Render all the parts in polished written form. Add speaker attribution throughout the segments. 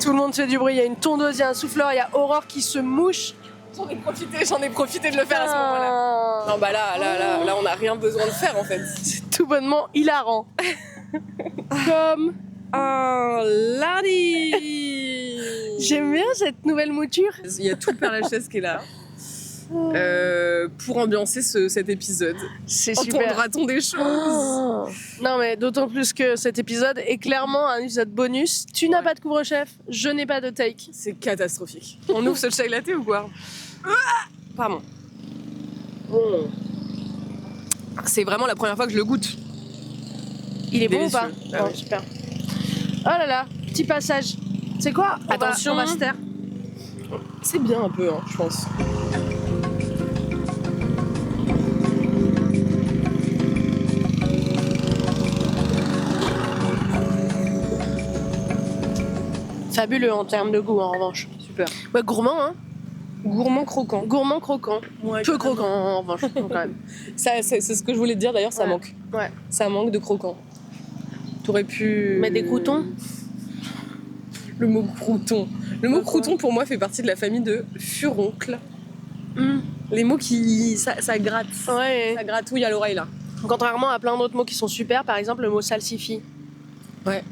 Speaker 1: Tout le monde fait du bruit. Il y a une tondeuse, il y a un souffleur, il y a Aurore qui se mouche.
Speaker 2: J'en ai profité de le faire à ce moment-là. Non, bah là, on n'a rien besoin de faire en fait.
Speaker 1: C'est tout bonnement hilarant. Comme
Speaker 2: un lundi.
Speaker 1: J'aime bien cette nouvelle mouture.
Speaker 2: Il y a tout le Père Lachaise qui est là. Pour ambiancer cet épisode.
Speaker 1: C'est super.
Speaker 2: Entendra-t-on des choses
Speaker 1: Non mais d'autant plus que cet épisode est clairement un épisode bonus. Tu n'as pas de couvre-chef, je n'ai pas de take.
Speaker 2: C'est catastrophique. On ouvre ce chai latte ou quoi? Pardon. C'est vraiment la première fois que je le goûte.
Speaker 1: Il est bon ou
Speaker 2: Délicieux.
Speaker 1: pas?
Speaker 2: Ah
Speaker 1: Bon,
Speaker 2: ouais.
Speaker 1: super. Oh là là, petit passage. C'est quoi?
Speaker 2: Attention.
Speaker 1: On va se taire.
Speaker 2: C'est bien un peu, hein, je pense.
Speaker 1: Fabuleux en termes de goût en revanche.
Speaker 2: Super.
Speaker 1: Ouais, gourmand hein.
Speaker 2: Gourmand croquant.
Speaker 1: Gourmand croquant.
Speaker 2: Ouais,
Speaker 1: Peu croquant en revanche quand même.
Speaker 2: Ça, c'est ce que je voulais te dire d'ailleurs, ça
Speaker 1: Ouais.
Speaker 2: manque.
Speaker 1: Ouais.
Speaker 2: Ça manque de croquant. T'aurais pu...
Speaker 1: Mais des croutons?
Speaker 2: Le mot crouton. Le mot crouton pour moi fait partie de la famille de furoncle. Les mots qui... ça gratte.
Speaker 1: Ouais.
Speaker 2: Ça gratouille à l'oreille là.
Speaker 1: Contrairement à plein d'autres mots qui sont super, par exemple le mot salsifie.
Speaker 2: Ouais.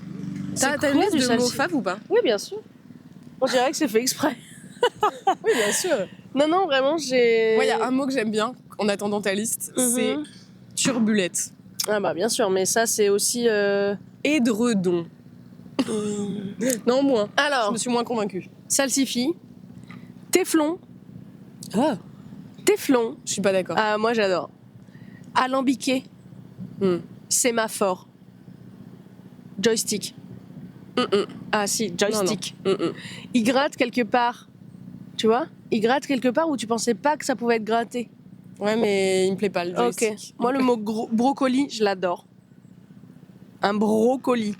Speaker 1: C'est
Speaker 2: T'as une
Speaker 1: quoi
Speaker 2: liste
Speaker 1: du
Speaker 2: de mots
Speaker 1: salsifis?
Speaker 2: faves ou pas?
Speaker 1: Oui, bien sûr. On dirait que c'est fait exprès.
Speaker 2: Oui, bien sûr.
Speaker 1: Non, vraiment, j'ai...
Speaker 2: Moi, il y a un mot que j'aime bien en attendant ta liste, c'est turbulette.
Speaker 1: Ah bah bien sûr, mais ça c'est aussi...
Speaker 2: Édredon. Non, moins. Je
Speaker 1: Alors,
Speaker 2: me suis moins convaincue.
Speaker 1: salsifie, téflon,
Speaker 2: Ah,
Speaker 1: téflon.
Speaker 2: je suis pas d'accord.
Speaker 1: Ah, moi j'adore. Alambiqué, sémaphore, joystick. Ah si, joystick. Il gratte quelque part. Tu vois? Il gratte quelque part où tu pensais pas que ça pouvait être gratté.
Speaker 2: Ouais, mais il me plaît pas le joystick.
Speaker 1: Ok. Moi, le mot brocoli, je l'adore. Un brocoli.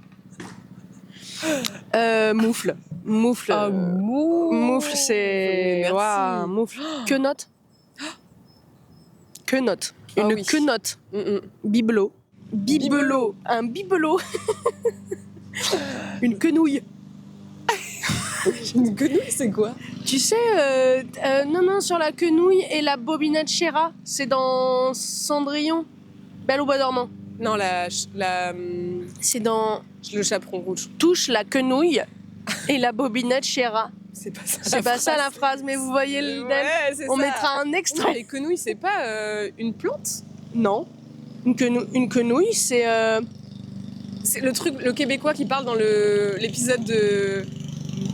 Speaker 1: Moufle. Moufle.
Speaker 2: Ah,
Speaker 1: Moufle, c'est...
Speaker 2: Merci.
Speaker 1: Waouh, moufle. Quenotte. Quenotte.
Speaker 2: Ah
Speaker 1: Une
Speaker 2: oui.
Speaker 1: quenotte. Bibelot. Bibelot. Un bibelot. Une quenouille.
Speaker 2: Une quenouille, c'est quoi?
Speaker 1: Tu sais, non, sur la quenouille et la bobinette Chéra, c'est dans Cendrillon. Belle au bois dormant.
Speaker 2: Non,
Speaker 1: C'est dans
Speaker 2: le chaperon rouge.
Speaker 1: Touche la quenouille et la bobinette Chéra.
Speaker 2: C'est pas ça.
Speaker 1: C'est pas ça la phrase, mais vous voyez le
Speaker 2: Ouais, c'est
Speaker 1: On
Speaker 2: ça.
Speaker 1: mettra un
Speaker 2: Non,
Speaker 1: extrait.
Speaker 2: les quenouilles, c'est pas une plante?
Speaker 1: Non. Une quenouille, c'est...
Speaker 2: C'est le truc, le québécois qui parle dans l'épisode de...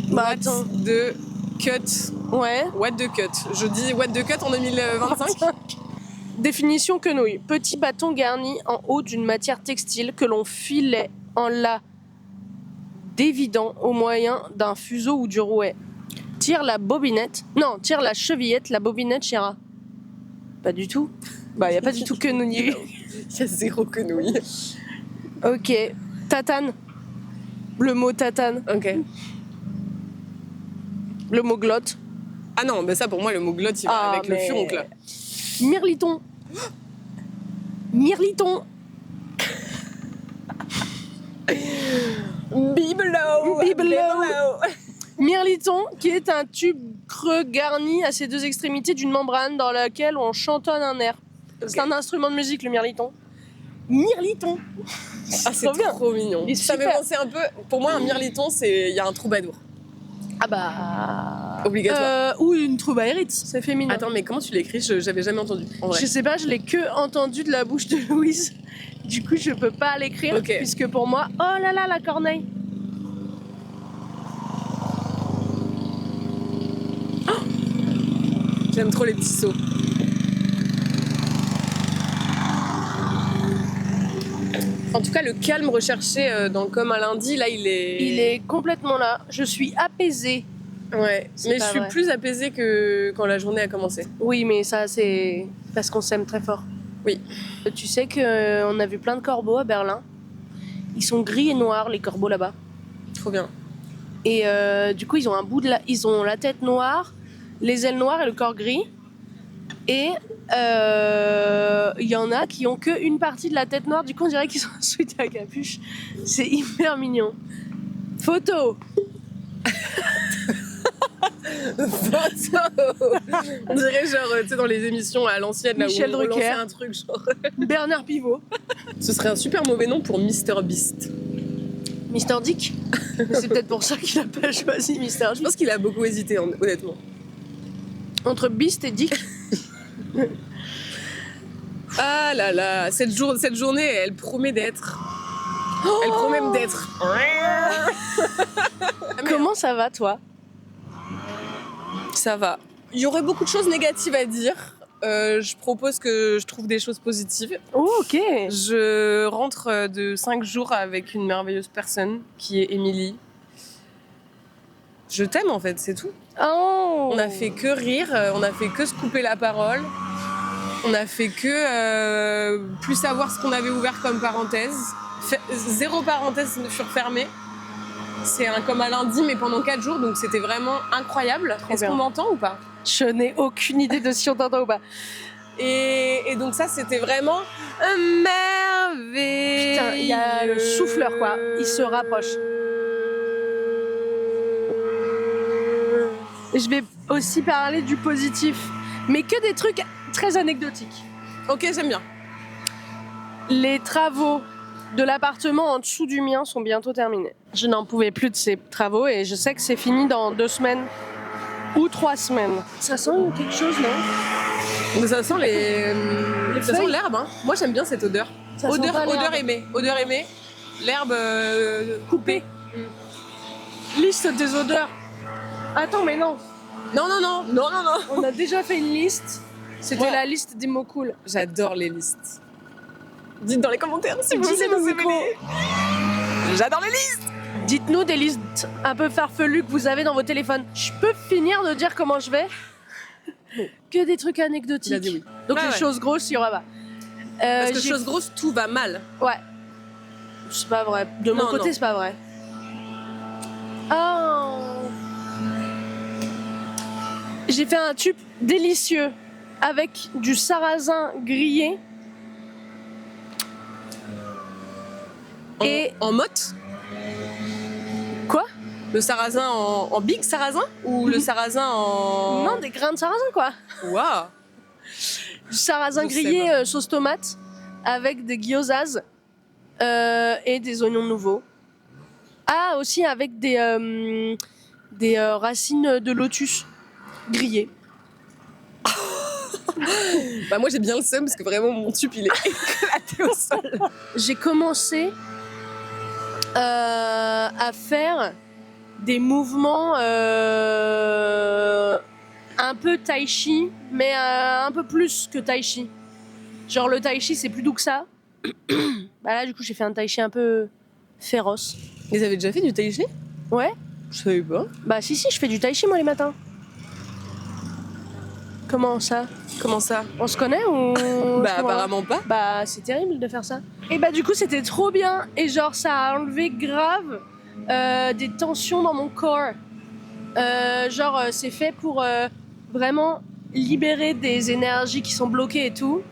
Speaker 1: Bah,
Speaker 2: What
Speaker 1: attends.
Speaker 2: the cut.
Speaker 1: Ouais.
Speaker 2: What the cut. Je dis what the cut en 2025.
Speaker 1: Définition quenouille. Petit bâton garni en haut d'une matière textile que l'on filait en la dévidant au moyen d'un fuseau ou du rouet. Tire la bobinette. Non, tire la chevillette, la bobinette Chéra. Pas du tout. Bah, y a pas du tout quenouille.
Speaker 2: Il y a zéro quenouille.
Speaker 1: Ok. Tatane. Le mot tatane.
Speaker 2: Ok.
Speaker 1: Le mot glotte.
Speaker 2: Ah non, mais ça pour moi, le mot glotte, il va avec le
Speaker 1: mais-
Speaker 2: furoncle là.
Speaker 1: Mirliton. Mirliton.
Speaker 2: Bibelot.
Speaker 1: Mirliton, qui est un tube creux garni à ses deux extrémités d'une membrane dans laquelle on chantonne un air. C'est un instrument de musique, le mirliton. Mirliton.
Speaker 2: Ah, c'est
Speaker 1: trop bien.
Speaker 2: trop mignon.
Speaker 1: Il est
Speaker 2: Ça me fait
Speaker 1: super.
Speaker 2: penser un peu... Pour moi, un mirliton, il y a un troubadour.
Speaker 1: Ah bah...
Speaker 2: Obligatoire.
Speaker 1: Ou une troubadourite, c'est féminin.
Speaker 2: Attends, mais comment tu l'écris? J'avais jamais entendu. En vrai.
Speaker 1: Je sais pas, je l'ai que entendu de la bouche de Louise. Du coup, je peux pas l'écrire,
Speaker 2: Ok.
Speaker 1: puisque pour moi... Oh là là, la corneille.
Speaker 2: J'aime trop les petits sauts. En tout cas, le calme recherché dans Comme un lundi, là, il est
Speaker 1: complètement là. Je suis apaisée.
Speaker 2: Ouais,
Speaker 1: C'est
Speaker 2: mais je
Speaker 1: pas
Speaker 2: suis
Speaker 1: vrai.
Speaker 2: plus apaisée que quand la journée a commencé.
Speaker 1: Oui, mais ça, c'est parce qu'on s'aime très fort.
Speaker 2: Oui.
Speaker 1: Tu sais qu'on a vu plein de corbeaux à Berlin. Ils sont gris et noirs, les corbeaux là-bas.
Speaker 2: Trop bien.
Speaker 1: Et du coup, ils ont ils ont la tête noire, les ailes noires et le corps gris. Et il y en a qui ont qu'une partie de la tête noire. Du coup, on dirait qu'ils ont un sweat à capuche. C'est hyper mignon. Photo.
Speaker 2: Photo. On dirait genre, tu sais, dans les émissions à l'ancienne, là
Speaker 1: Michel
Speaker 2: où on
Speaker 1: Drucker.
Speaker 2: lançait un truc genre...
Speaker 1: Bernard Pivot.
Speaker 2: Ce serait un super mauvais nom pour Mr Beast.
Speaker 1: Mister Dick. C'est peut-être pour ça qu'il a pas choisi Mister
Speaker 2: Je
Speaker 1: Dick.
Speaker 2: pense qu'il a beaucoup hésité, honnêtement.
Speaker 1: Entre Beast et Dick.
Speaker 2: Ah là là, cette journée, elle promet d'être... Elle promet même d'être...
Speaker 1: Comment ça va, toi?
Speaker 2: Ça va. Il y aurait beaucoup de choses négatives à dire. Je propose que je trouve des choses positives.
Speaker 1: Oh, ok.
Speaker 2: Je rentre de 5 jours avec une merveilleuse personne qui est Émilie. Je t'aime en fait, c'est tout.
Speaker 1: Oh.
Speaker 2: On a fait que rire, on a fait que se couper la parole. On a fait que plus savoir ce qu'on avait ouvert comme parenthèse. Zéro parenthèse furent fermées. C'est un comme à lundi, mais pendant 4 jours, donc c'était vraiment incroyable. Est-ce qu'on m'entend ou pas?
Speaker 1: Je n'ai aucune idée de si on t'entend ou pas.
Speaker 2: Et donc ça, c'était vraiment merveilleux.
Speaker 1: Putain, il y a le souffleur, quoi. Il se rapproche. Je vais aussi parler du positif, mais que des trucs très anecdotiques.
Speaker 2: Ok, j'aime bien.
Speaker 1: Les travaux de l'appartement en dessous du mien sont bientôt terminés. Je n'en pouvais plus de ces travaux et je sais que c'est fini dans 2 semaines ou 3 semaines. Ça sent quelque chose, non?
Speaker 2: Ça sent ça sent l'herbe, hein. Moi j'aime bien cette odeur.
Speaker 1: Ça sent pas l'herbe.
Speaker 2: Odeur aimée. L'herbe coupée.
Speaker 1: Liste des odeurs. Attends, mais non.
Speaker 2: Non.
Speaker 1: On a déjà fait une liste. C'était
Speaker 2: Ouais.
Speaker 1: la liste des mots cool.
Speaker 2: J'adore les listes. Dites dans les commentaires si vous
Speaker 1: Dites
Speaker 2: aussi
Speaker 1: au
Speaker 2: vous aimez
Speaker 1: micro.
Speaker 2: J'adore les listes.
Speaker 1: Dites-nous des listes un peu farfelues que vous avez dans vos téléphones. Je peux finir de dire comment je vais? Que des trucs anecdotiques.
Speaker 2: Il a dit oui.
Speaker 1: Donc
Speaker 2: Ouais,
Speaker 1: les
Speaker 2: ouais.
Speaker 1: choses grosses, il y aura pas.
Speaker 2: Parce que
Speaker 1: j'ai-
Speaker 2: chose grosse, tout va mal.
Speaker 1: Ouais. C'est pas vrai. De mon
Speaker 2: Non,
Speaker 1: côté,
Speaker 2: non.
Speaker 1: c'est pas vrai. Oh. J'ai fait un tube délicieux avec du sarrasin grillé. Et
Speaker 2: En motte.
Speaker 1: quoi?
Speaker 2: Le sarrasin en big sarrasin ou le sarrasin en...
Speaker 1: Non, des grains de sarrasin, quoi.
Speaker 2: Waouh.
Speaker 1: Du sarrasin
Speaker 2: Je
Speaker 1: grillé
Speaker 2: sais
Speaker 1: sauce tomate avec des gyozas et des oignons nouveaux. Ah, aussi avec des racines de lotus grillées.
Speaker 2: Bah moi j'ai bien le seum parce que vraiment mon tube il est éclaté au sol.
Speaker 1: J'ai commencé à faire des mouvements un peu tai chi, mais un peu plus que tai chi. Genre le tai chi c'est plus doux que ça. Bah là du coup j'ai fait un tai chi un peu féroce.
Speaker 2: Ils avaient déjà fait du tai chi?
Speaker 1: Ouais.
Speaker 2: Je savais pas.
Speaker 1: Bah si je fais du tai chi moi les matins. Comment ça?
Speaker 2: Comment ça?
Speaker 1: On se connaît ou...
Speaker 2: Bah apparemment pas.
Speaker 1: Bah c'est terrible de faire ça. Et bah du coup c'était trop bien et genre ça a enlevé grave des tensions dans mon corps. C'est fait pour vraiment libérer des énergies qui sont bloquées et tout.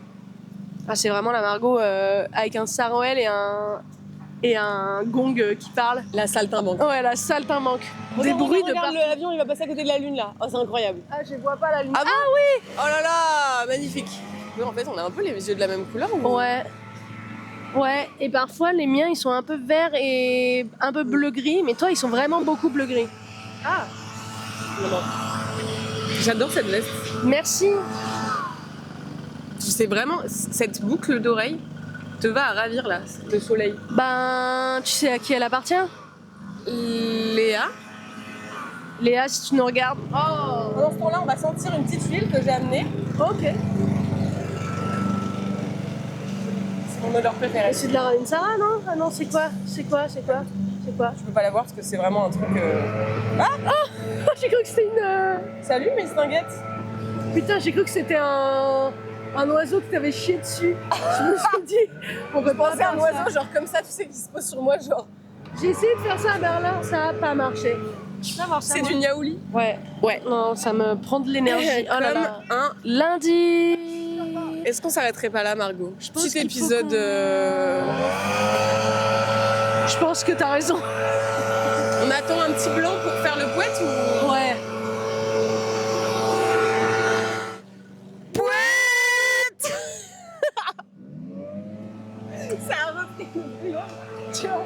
Speaker 1: Ah, c'est vraiment la Margot avec un sarouel et un gong qui parle.
Speaker 2: La saltimbanque.
Speaker 1: Ouais, la saltimbanque. Des bruits de partout.
Speaker 2: L'avion il va passer à côté de la lune là. Oh c'est incroyable.
Speaker 1: Ah, je vois pas la lumière.
Speaker 2: Ah bon? Oh là là, magnifique. Mais en fait on a un peu les yeux de la même couleur ou...
Speaker 1: Ouais. Ouais, et parfois les miens ils sont un peu verts et un peu bleu-gris, mais toi ils sont vraiment beaucoup bleu-gris.
Speaker 2: Ah. Non. J'adore cette veste.
Speaker 1: Merci.
Speaker 2: C'est vraiment cette boucle d'oreille te va à ravir là, le soleil.
Speaker 1: Ben, tu sais à qui elle appartient?
Speaker 2: Léa.
Speaker 1: Léa, si tu nous regardes. Oh.
Speaker 2: Pendant ce temps-là, on va sentir une petite huile que j'ai amenée.
Speaker 1: Ok.
Speaker 2: C'est mon odeur préférée.
Speaker 1: C'est de la Reine Sarah, non? Ah non, c'est quoi? C'est quoi?
Speaker 2: Je peux pas la voir parce que c'est vraiment un truc.
Speaker 1: J'ai cru que c'était une.
Speaker 2: Salut mes stinguettes.
Speaker 1: Putain, j'ai cru que c'était un oiseau qui t'avait chié dessus. Je me suis dit, on peut pas
Speaker 2: C'est
Speaker 1: faire
Speaker 2: un
Speaker 1: ça.
Speaker 2: oiseau genre comme ça, tu sais, qui se pose sur moi, genre.
Speaker 1: J'ai essayé de faire ça à Berlin, ça a pas marché.
Speaker 2: C'est du niaouli.
Speaker 1: Ouais.
Speaker 2: Ouais.
Speaker 1: Non, ça me prend de l'énergie. Oh là
Speaker 2: Comme
Speaker 1: là.
Speaker 2: un.
Speaker 1: Lundi.
Speaker 2: Est-ce qu'on s'arrêterait pas là, Margot?
Speaker 1: pense
Speaker 2: Petit
Speaker 1: qu'il faut
Speaker 2: épisode.
Speaker 1: Je pense que t'as raison.
Speaker 2: On attend un petit blanc pour faire le poète ou...
Speaker 1: Ouais.
Speaker 2: Ça a repris le blanc. Tu vois.